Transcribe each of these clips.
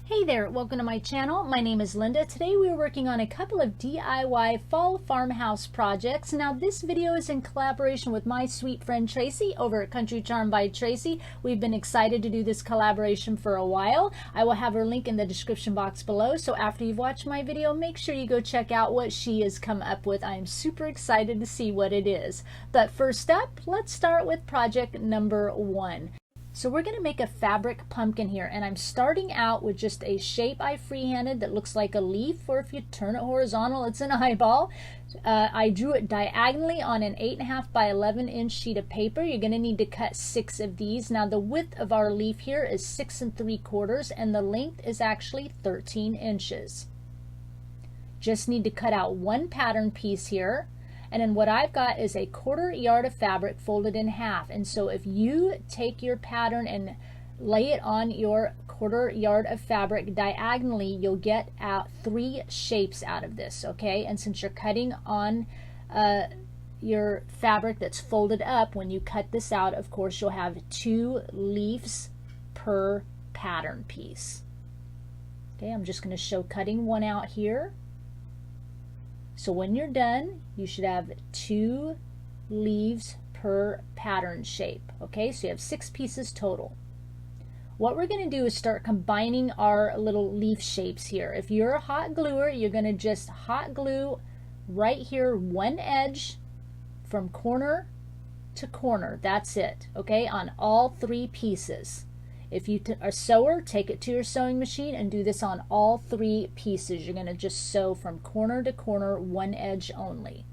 Hey there, welcome to my channel. My name is Linda. Today we are working on a couple of DIY fall farmhouse projects. Now this video is in collaboration with my sweet friend Tracy over at Country Charm by Tracy. We've been excited to do this collaboration for a while. I will have her link in the description box below, so after you've watched my video, make sure you go check out what she has come up with. I am super excited to see what it is. But first up, let's start with project number 1. So we're going to make a fabric pumpkin here, and I'm starting out with just a shape I freehanded that looks like a leaf, or if you turn it horizontal, it's an eyeball. I drew it diagonally on an 8.5 by 11 inch sheet of paper. You're going to need to cut 6 of these. Now the width of our leaf here is 6 3/4, and the length is actually 13 inches. Just need to cut out one pattern piece here. And then what I've got is a 1/4 yard of fabric folded in half. And so if you take your pattern and lay it on your 1/4 yard of fabric diagonally, you'll get out 3 shapes out of this, okay? And since you're cutting on your fabric that's folded up, when you cut this out, of course, you'll have 2 leaves per pattern piece. Okay, I'm just going to show cutting one out here. So when you're done, you should have 2 leaves per pattern shape. Okay, so you have 6 pieces total. What we're going to do is start combining our little leaf shapes here. If you're a hot gluer, you're going to just hot glue right here one edge from corner to corner. That's it, okay, on all 3 pieces. If you are a sewer, take it to your sewing machine and do this on all 3 pieces. You're going to just sew from corner to corner, one edge only.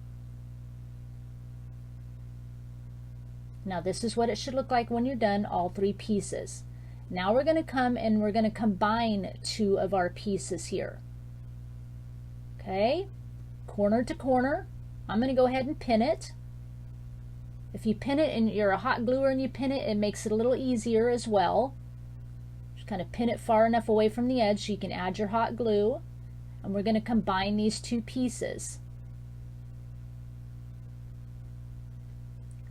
Now this is what it should look like when you're done, all 3 pieces. Now we're going to come and we're going to combine 2 of our pieces here. Okay, corner to corner. I'm going to go ahead and pin it. If you pin it and you're a hot gluer and you pin it, it makes it a little easier as well. Kind of pin it far enough away from the edge so you can add your hot glue, and we're going to combine these 2 pieces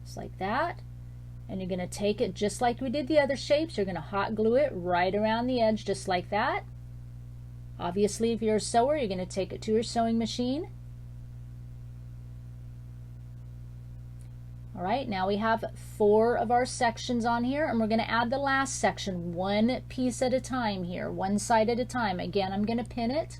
just like that. And you're going to take it just like we did the other shapes. You're going to hot glue it right around the edge just like that. Obviously, if you're a sewer, you're going to take it to your sewing machine. All right, now we have 4 of our sections on here, and we're going to add the last section one piece at a time here, one side at a time. Again, I'm going to pin it.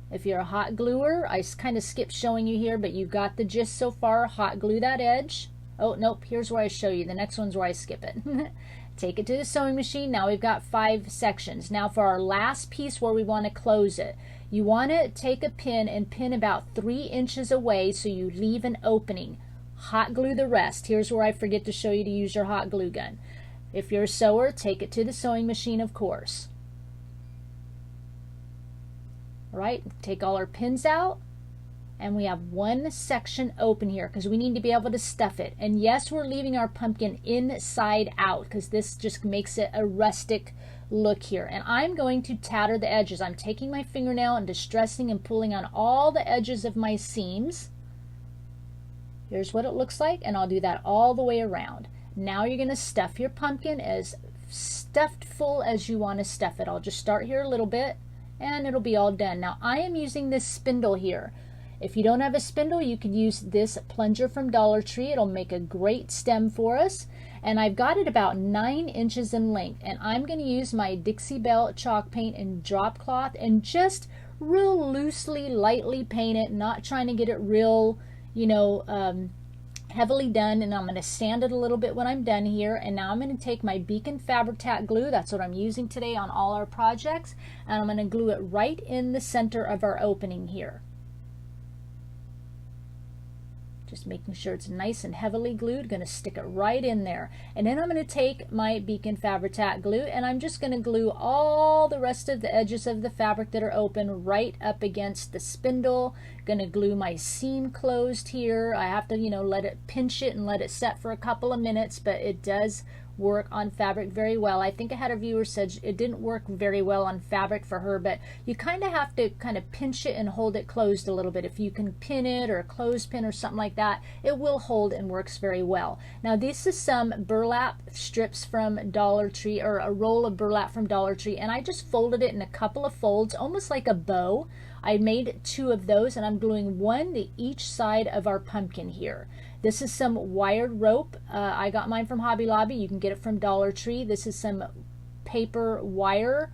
If you're a hot gluer, I kind of skipped showing you here, but you got the gist so far. Hot glue that edge. Oh, nope, here's where I show you. The next one's where I skip it. Take it to the sewing machine. Now we've got 5 sections. Now for our last piece where we want to close it, you want to take a pin and pin about 3 inches away so you leave an opening. Hot glue the rest. Here's where I forget to show you to use your hot glue gun. If you're a sewer, take it to the sewing machine, of course. All right, take all our pins out, and we have one section open here because we need to be able to stuff it. And yes, we're leaving our pumpkin inside out because this just makes it a rustic look here. And I'm going to tatter the edges. I'm taking my fingernail and distressing and pulling on all the edges of my seams. Here's what it looks like, and I'll do that all the way around. Now you're going to stuff your pumpkin as stuffed full as you want to stuff it. I'll just start here a little bit, and it'll be all done. Now I am using this spindle here. If you don't have a spindle, you can use this plunger from Dollar Tree. It'll make a great stem for us. And I've got it about 9 inches in length, and I'm going to use my Dixie Belle chalk paint and drop cloth and just real loosely, lightly paint it, not trying to get it real, you know, heavily done. And I'm going to sand it a little bit when I'm done here. And now I'm going to take my Beacon Fabri-Tac glue. That's what I'm using today on all our projects. And I'm going to glue it right in the center of our opening here. Just making sure it's nice and heavily glued. Going to stick it right in there. And then I'm going to take my Beacon Fabri-Tac glue, and I'm just going to glue all the rest of the edges of the fabric that are open right up against the spindle. Gonna glue my seam closed here. I have to, you know, let it pinch it and let it set for a couple of minutes, but it does work on fabric very well. I think I had a viewer said it didn't work very well on fabric for her, but you kind of have to kind of pinch it and hold it closed a little bit. If you can pin it or a clothespin or something like that, it will hold and works very well. Now this is some burlap strips from Dollar Tree, or a roll of burlap from Dollar Tree, and I just folded it in a couple of folds, almost like a bow. I made 2 of those, and I'm gluing 1 to each side of our pumpkin here. This is some wired rope. I got mine from Hobby Lobby. You can get it from Dollar Tree. This is some paper wire,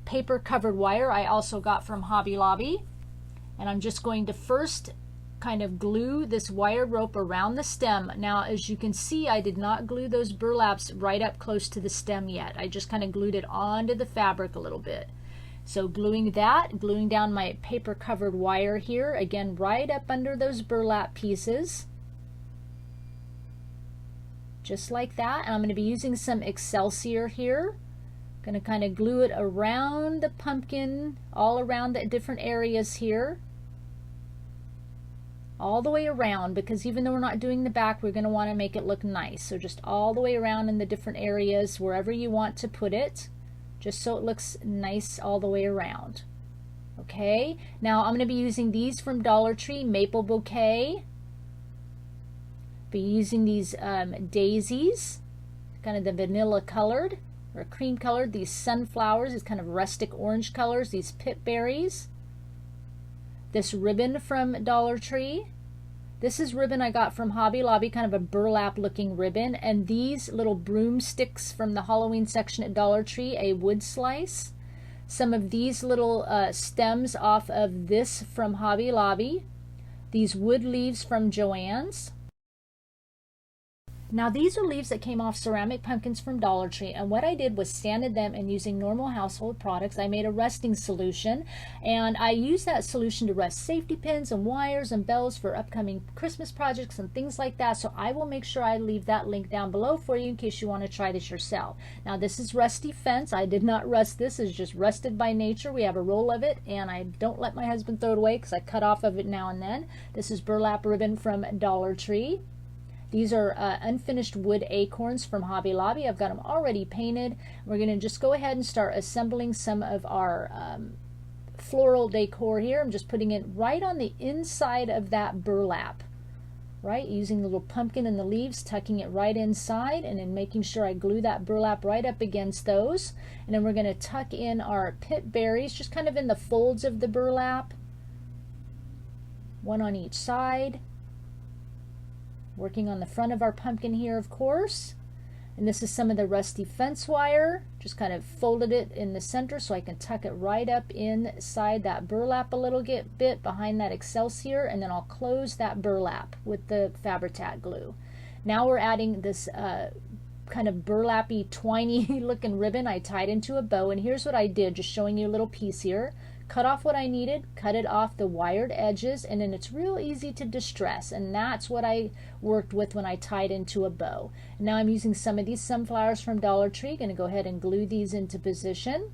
paper covered wire I also got from Hobby Lobby. And I'm just going to first kind of glue this wired rope around the stem. Now, as you can see, I did not glue those burlaps right up close to the stem yet. I just kind of glued it onto the fabric a little bit. So gluing that, gluing down my paper covered wire here, again, right up under those burlap pieces. Just like that. And I'm going to be using some Excelsior here. Going to kind of glue it around the pumpkin, all around the different areas here. All the way around, because even though we're not doing the back, we're going to want to make it look nice. So just all the way around in the different areas, wherever you want to put it, just so it looks nice all the way around. Okay, now I'm going to be using these from Dollar Tree, Maple Bouquet. Be using these daisies, kind of the vanilla colored or cream colored. These sunflowers, these kind of rustic orange colors. These pip berries. This ribbon from Dollar Tree. This is ribbon I got from Hobby Lobby, kind of a burlap looking ribbon. And these little broomsticks from the Halloween section at Dollar Tree, a wood slice. Some of these little stems off of this from Hobby Lobby. These wood leaves from Joann's. Now these are leaves that came off ceramic pumpkins from Dollar Tree, and what I did was sanded them, and using normal household products I made a rusting solution, and I used that solution to rust safety pins and wires and bells for upcoming Christmas projects and things like that. So I will make sure I leave that link down below for you in case you want to try this yourself. Now this is rusty fence. I did not rust this. It's just rusted by nature. We have a roll of it, and I don't let my husband throw it away because I cut off of it now and then. This is burlap ribbon from Dollar Tree. These are unfinished wood acorns from Hobby Lobby. I've got them already painted. We're going to just go ahead and start assembling some of our floral decor here. I'm just putting it right on the inside of that burlap, right? Using the little pumpkin and the leaves, tucking it right inside, and then making sure I glue that burlap right up against those. And then we're going to tuck in our pip berries, just kind of in the folds of the burlap, 1 on each side. Working on the front of our pumpkin here, of course. And this is some of the rusty fence wire. Just kind of folded it in the center so I can tuck it right up inside that burlap a little bit behind that Excelsior, and then I'll close that burlap with the Fabri-Tac glue. Now we're adding this kind of burlappy, twiny looking ribbon I tied into a bow, and here's what I did, just showing you a little piece here. Cut off what I needed, cut it off the wired edges, and then it's real easy to distress, and that's what I worked with when I tied into a bow. And now I'm using some of these sunflowers from Dollar Tree. Going to go ahead and glue these into position,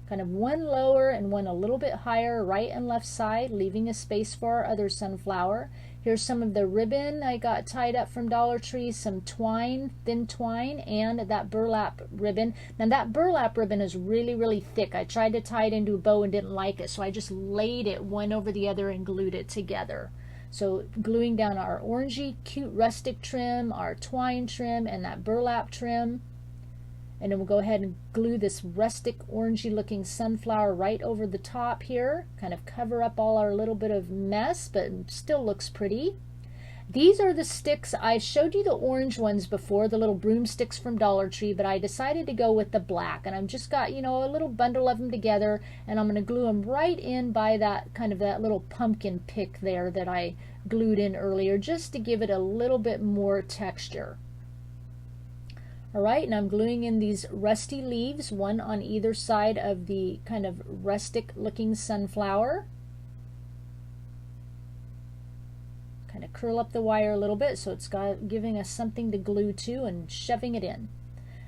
kind of 1 lower and 1 a little bit higher, right and left side, leaving a space for our other sunflower. Here's some of the ribbon I got tied up from Dollar Tree, some twine, thin twine, and that burlap ribbon. Now that burlap ribbon is really, really thick. I tried to tie it into a bow and didn't like it, so I just laid it one over the other and glued it together. So gluing down our orangey, cute rustic trim, our twine trim, and that burlap trim. And then we'll go ahead and glue this rustic orangey looking sunflower right over the top here. Kind of cover up all our little bit of mess, but still looks pretty. These are the sticks. I showed you the orange ones before, the little broomsticks from Dollar Tree, but I decided to go with the black. And I've just got, you know, a little bundle of them together, and I'm going to glue them right in by that kind of that little pumpkin pick there that I glued in earlier, just to give it a little bit more texture. Alright, and I'm gluing in these rusty leaves, 1 on either side of the kind of rustic looking sunflower. Kind of curl up the wire a little bit so it's giving us something to glue to, and shoving it in.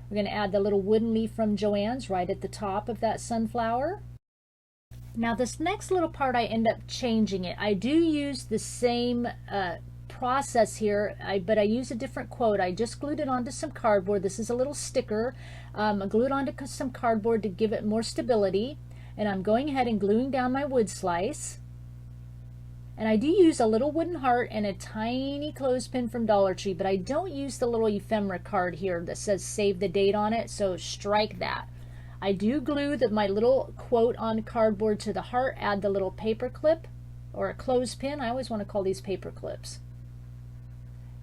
We're going to add the little wooden leaf from Joann's right at the top of that sunflower. Now this next little part, I end up changing it. I do use the same process here, but I use a different quote. I just glued it onto some cardboard. This is a little sticker. I glued onto some cardboard to give it more stability, and I'm going ahead and gluing down my wood slice. And I do use a little wooden heart and a tiny clothespin from Dollar Tree, but I don't use the little ephemera card here that says save the date on it, so strike that. I do glue my little quote on cardboard to the heart, add the little paper clip or a clothespin. I always want to call these paper clips.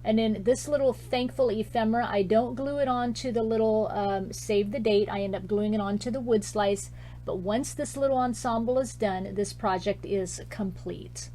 And then this little thankful ephemera, I don't glue it onto the little save the date. I end up gluing it onto the wood slice. But once this little ensemble is done, this project is complete.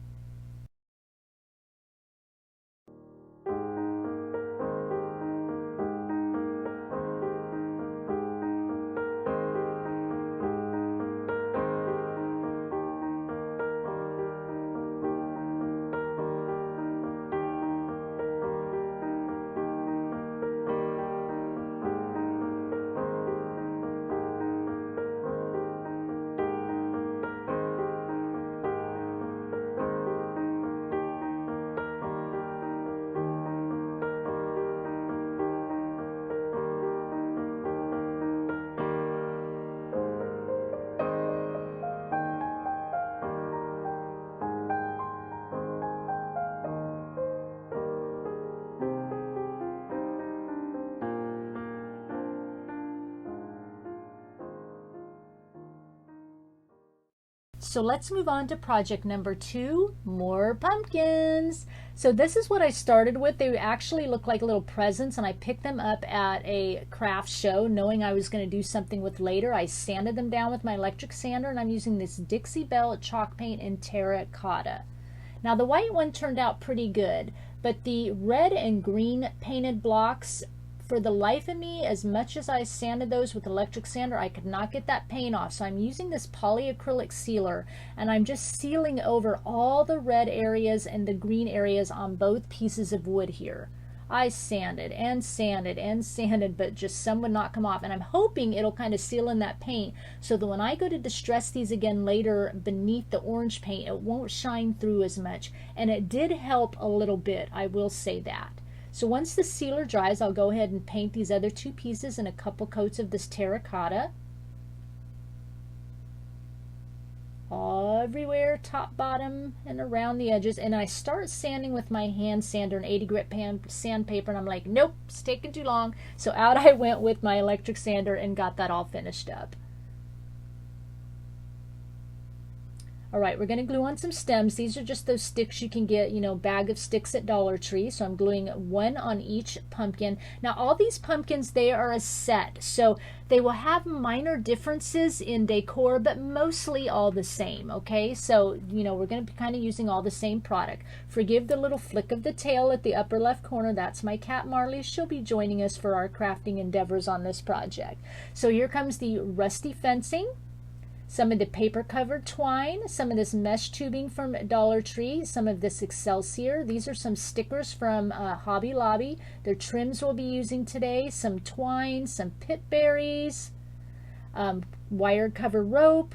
So let's move on to project number 2, more pumpkins. So this is what I started with. They actually look like little presents, and I picked them up at a craft show knowing I was going to do something with later. I sanded them down with my electric sander, and I'm using this Dixie Belle chalk paint in terracotta. Now the white one turned out pretty good, but the red and green painted blocks, for the life of me, as much as I sanded those with electric sander, I could not get that paint off. So I'm using this polyacrylic sealer, and I'm just sealing over all the red areas and the green areas on both pieces of wood here. I sanded and sanded and sanded, but just some would not come off. And I'm hoping it'll kind of seal in that paint so that when I go to distress these again later beneath the orange paint, it won't shine through as much. And it did help a little bit, I will say that. So once the sealer dries, I'll go ahead and paint these other two pieces in a couple coats of this terracotta. All everywhere, top, bottom, and around the edges. And I start sanding with my hand sander, an 80 grit sandpaper, and I'm like, nope, it's taking too long. So out I went with my electric sander and got that all finished up. All right, we're going to glue on some stems. These are just those sticks you can get, you know, bag of sticks at Dollar Tree. So I'm gluing one on each pumpkin. Now all these pumpkins, they are a set. So they will have minor differences in decor, but mostly all the same, okay? So, you know, we're going to be kind of using all the same product. Forgive the little flick of the tail at the upper left corner. That's my cat Marley. She'll be joining us for our crafting endeavors on this project. So here comes the rusty fencing. Some of the paper covered twine, some of this mesh tubing from Dollar Tree, some of this Excelsior. These are some stickers from Hobby Lobby. Their trims we'll be using today. Some twine, some pit berries, wire cover rope.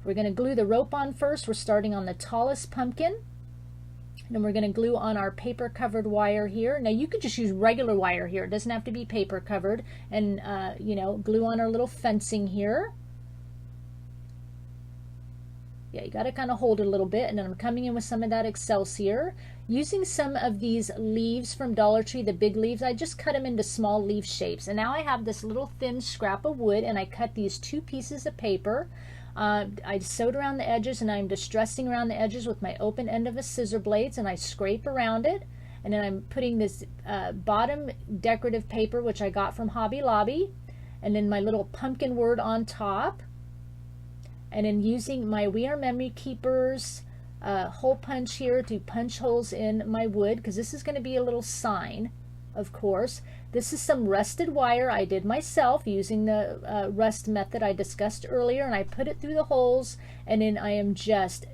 We're going to glue the rope on first. We're starting on the tallest pumpkin. And then we're going to glue on our paper covered wire here. Now you could just use regular wire here. It doesn't have to be paper covered. And, you know, glue on our little fencing here. Yeah, you got to kind of hold it a little bit, and then I'm coming in with some of that Excelsior. Using some of these leaves from Dollar Tree, the big leaves, I just cut them into small leaf shapes. And now I have this little thin scrap of wood, and I cut these two pieces of paper. I sewed around the edges, and I'm distressing around the edges with my open end of a scissor blades, and I scrape around it. And then I'm putting this bottom decorative paper, which I got from Hobby Lobby, and then my little pumpkin word on top. And then using my We Are Memory Keepers hole punch here to punch holes in my wood, because this is going to be a little sign, of course. This is some rusted wire I did myself using the rust method I discussed earlier, and I put it through the holes, and then I am just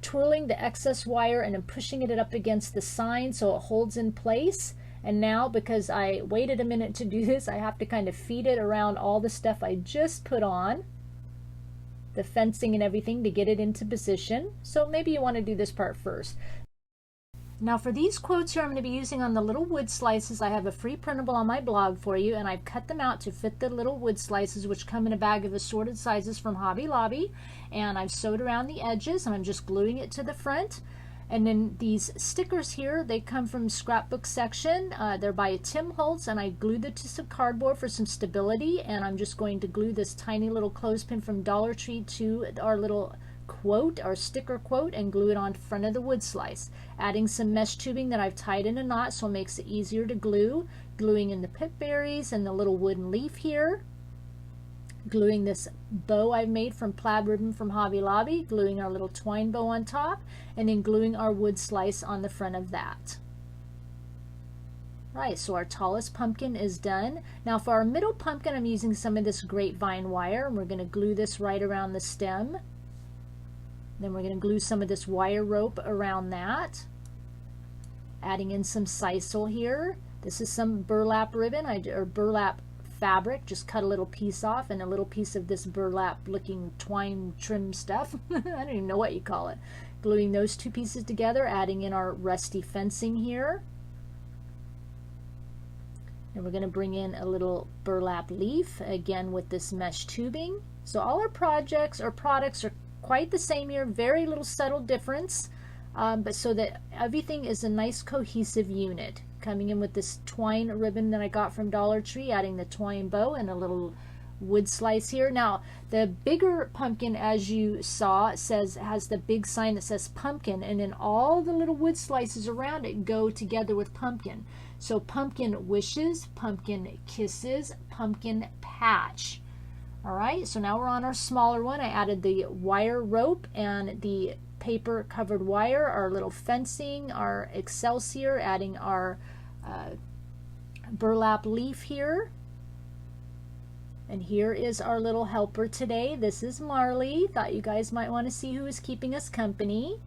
twirling the excess wire and then pushing it up against the sign so it holds in place. And now, because I waited a minute to do this, I have to kind of feed it around all the stuff I just put on. the fencing and everything to get it into position. So maybe you want to do this part first. Now for these quotes here I'm going to be using on the little wood slices. I have a free printable on my blog for you, and I've cut them out to fit the little wood slices, which come in a bag of assorted sizes from Hobby Lobby. And I've sewed around the edges and I'm just gluing it to the front. And then these stickers here, they come from Scrapbook section. They're by Tim Holtz, and I glued it to some cardboard for some stability. And I'm just going to glue this tiny little clothespin from Dollar Tree to our little quote, our sticker quote, and glue it on front of the wood slice. Adding some mesh tubing that I've tied in a knot so it makes it easier to glue. Gluing in the pip berries and the little wooden leaf here. Gluing this bow I've made from plaid ribbon from Hobby Lobby. Gluing our little twine bow on top, and then gluing our wood slice on the front of that. Right, so our tallest pumpkin is done. Now for our middle pumpkin, I'm using some of this grapevine wire, and we're going to glue this right around the stem. Then we're going to glue some of this wire rope around that. Adding in some sisal here. This is some burlap ribbon, or burlap fabric. Just cut a little piece off, and a little piece of this burlap looking twine trim stuff. I don't even know what you call it. Gluing those two pieces together, adding in our rusty fencing here. And we're going to bring in a little burlap leaf, again with this mesh tubing. So all our projects or products are quite the same here, very little subtle difference, but so that everything is a nice cohesive unit. Coming in with this twine ribbon that I got from Dollar Tree, adding the twine bow and a little wood slice here. Now the bigger pumpkin, as you saw, has the big sign that says pumpkin, and then all the little wood slices around it go together with pumpkin. So pumpkin wishes, pumpkin kisses, pumpkin patch. Alright, so now we're on our smaller one. I added the wire rope and the paper covered wire, our little fencing, our excelsior, adding our burlap leaf here. And here is our little helper today. This is Marley. Thought you guys might want to see who is keeping us company.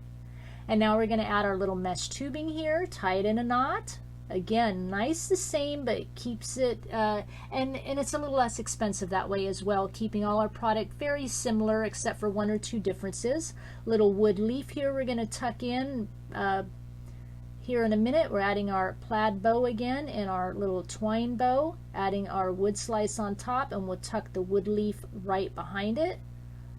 And now we're going to add our little mesh tubing here, tie it in a knot. Again, nice the same, but it keeps it, and it's a little less expensive that way as well, keeping all our product very similar except for one or two differences. Little wood leaf here we're going to tuck in here in a minute. We're adding our plaid bow again and our little twine bow, adding our wood slice on top, and we'll tuck the wood leaf right behind it.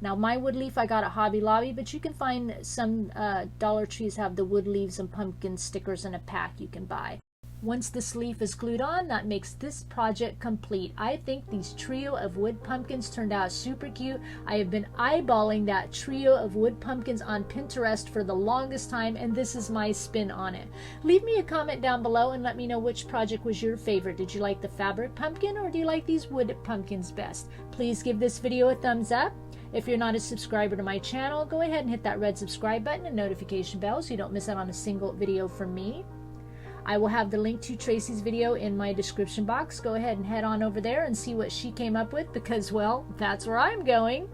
Now my wood leaf I got at Hobby Lobby, but you can find some Dollar Trees have the wood leaves and pumpkin stickers in a pack you can buy. Once this leaf is glued on, that makes this project complete. I think these trio of wood pumpkins turned out super cute. I have been eyeballing that trio of wood pumpkins on Pinterest for the longest time, and this is my spin on it. Leave me a comment down below and let me know which project was your favorite. Did you like the fabric pumpkin, or do you like these wood pumpkins best? Please give this video a thumbs up. If you're not a subscriber to my channel, go ahead and hit that red subscribe button and notification bell so you don't miss out on a single video from me. I will have the link to Tracy's video in my description box. Go ahead and head on over there and see what she came up with, because, well, that's where I'm going.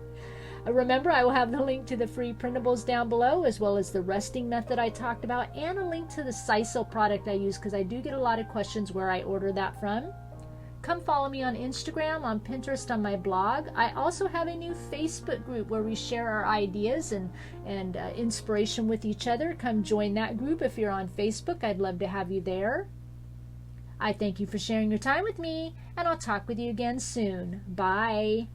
Remember, I will have the link to the free printables down below, as well as the resting method I talked about, and a link to the sisal product I use, because I do get a lot of questions where I order that from. Come follow me on Instagram, on Pinterest, on my blog. I also have a new Facebook group where we share our ideas and inspiration with each other. Come join that group if you're on Facebook. I'd love to have you there. I thank you for sharing your time with me, and I'll talk with you again soon. Bye.